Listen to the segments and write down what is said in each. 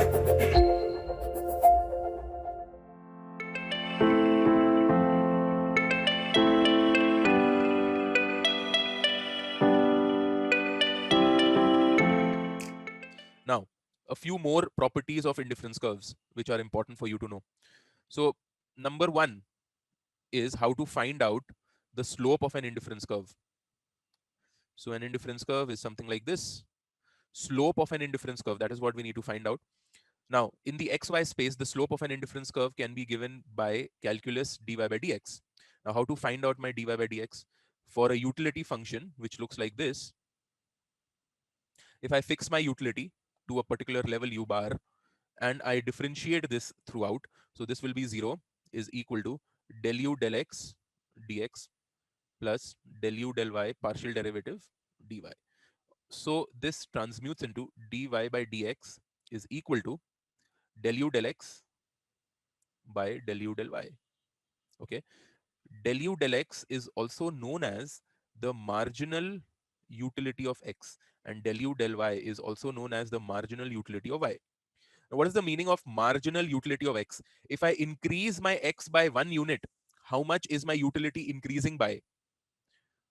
Now, a few more properties of indifference curves which are important for you to know. So, number one is how to find out the slope of an indifference curve. So, an indifference curve is something like this. Slope of an indifference curve, that is what we need to find out. Now, in the xy space, the slope of an indifference curve can be given by calculus dy by dx. Now, how to find out my dy by dx? For a utility function, which looks like this, if I fix my utility to a particular level u bar and I differentiate this throughout, so this will be 0 is equal to del u del x dx plus del u del y partial derivative dy. So this transmutes into dy by dx is equal to del u del x by del u del y. Okay. Del u del x is also known as the marginal utility of x, and del u del y is also known as the marginal utility of y. Now, what is the meaning of marginal utility of x? If I increase my x by 1 unit, how much is my utility increasing by?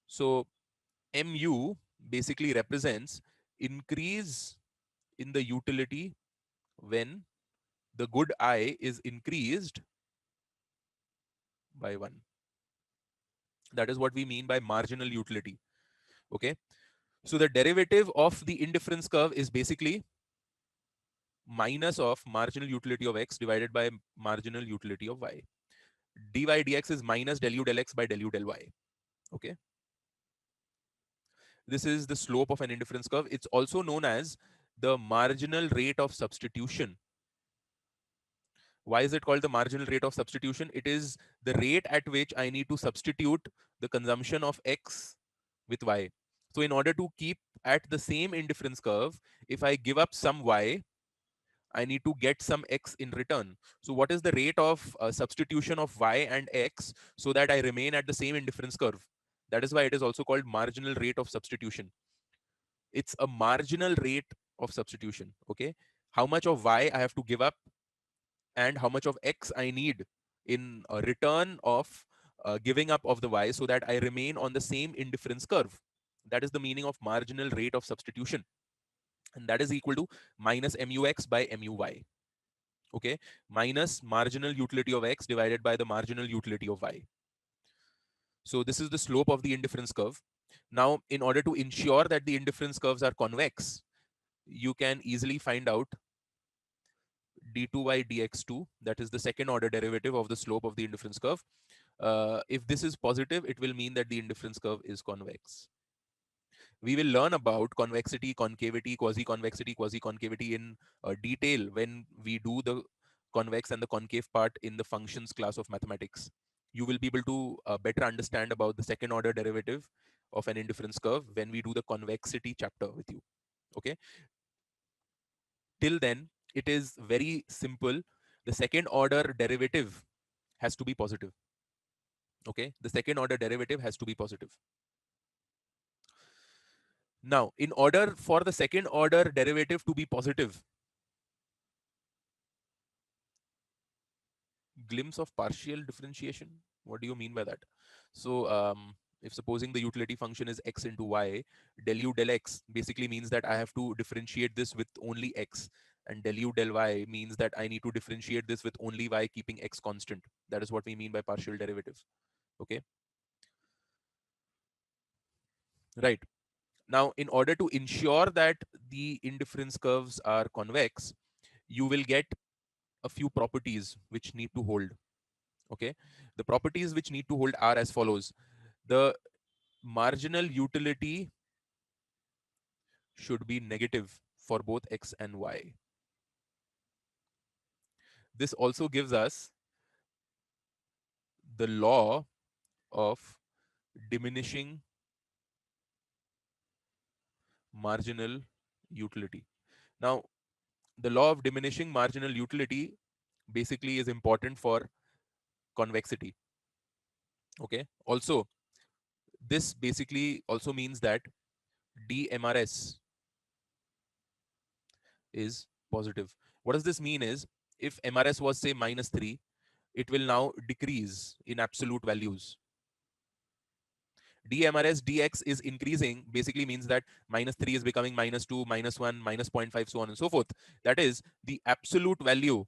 So mu basically represents increase in the utility when the good I is increased by 1. That is what we mean by marginal utility. Okay. So the derivative of the indifference curve is basically minus of marginal utility of x divided by marginal utility of y. Dy dx is minus del u del x by del u del y. Okay. This is the slope of an indifference curve. It's also known as the marginal rate of substitution. Why is it called the marginal rate of substitution? It is the rate at which I need to substitute the consumption of x with y. So in order to keep at the same indifference curve, if I give up some y, I need to get some x in return. So what is the rate of substitution of y and x so that I remain at the same indifference curve? That is why it is also called marginal rate of substitution. It's a marginal rate of substitution. Okay. How much of y I have to give up and how much of x I need in return of giving up of the y so that I remain on the same indifference curve. That is the meaning of marginal rate of substitution. And that is equal to minus mux by muy. Okay. Minus marginal utility of x divided by the marginal utility of y. So this is the slope of the indifference curve. Now, in order to ensure that the indifference curves are convex, you can easily find out d2y dx2, that is the second order derivative of the slope of the indifference curve. If this is positive, it will mean that the indifference curve is convex. We will learn about convexity, concavity, quasi-convexity, quasi-concavity in detail when we do the convex and the concave part in the functions class of mathematics. You will be able to better understand about the second order derivative of an indifference curve when we do the convexity chapter with you. Okay. Till then, it is very simple. The second order derivative has to be positive. Okay. The second order derivative has to be positive. Now, in order for the second order derivative to be positive, glimpse of partial differentiation. What do you mean by that? So, if supposing the utility function is x into y, del u del x basically means that I have to differentiate this with only x, and del u del y means that I need to differentiate this with only y, keeping x constant. That is what we mean by partial derivative. Okay. Right. Now, in order to ensure that the indifference curves are convex, you will get a few properties which need to hold. Okay. The properties which need to hold are as follows. The marginal utility should be negative for both x and y. This also gives us the law of diminishing marginal utility. Now, the law of diminishing marginal utility basically is important for convexity. Okay. Also, this basically also means that DMRS is positive. What does this mean is, if MRS was say -3, it will now decrease in absolute values. DMRS dx is increasing basically means that -3 is becoming -2, -1, -0.5, so on and so forth. That is, the absolute value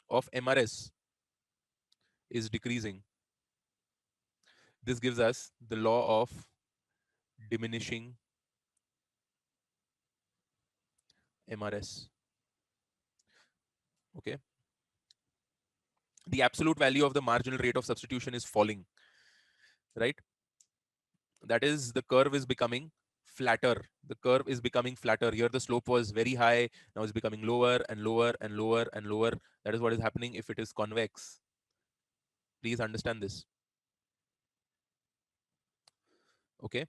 of MRS is decreasing. This gives us the law of diminishing MRS. Okay. The absolute value of the marginal rate of substitution is falling, right? That is, the curve is becoming flatter. The curve is becoming flatter. Here the slope was very high, now it's becoming lower and lower and lower and lower. That is what is happening if it is convex. Please understand this. Okay.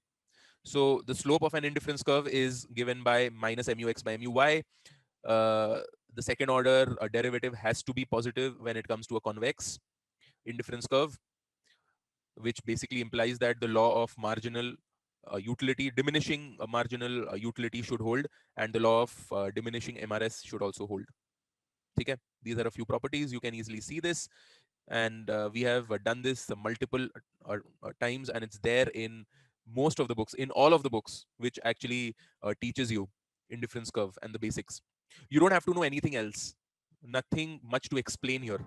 So the slope of an indifference curve is given by minus mux by muy. Uh, the second order derivative has to be positive when it comes to a convex indifference curve, which basically implies that the law of marginal utility, diminishing marginal utility should hold, and the law of diminishing MRS should also hold. Okay, these are a few properties. You can easily see this, and we have done this multiple times, and it's there in most of the books, in all of the books, which actually teaches you indifference curve and the basics. You don't have to know anything else. Nothing much to explain here.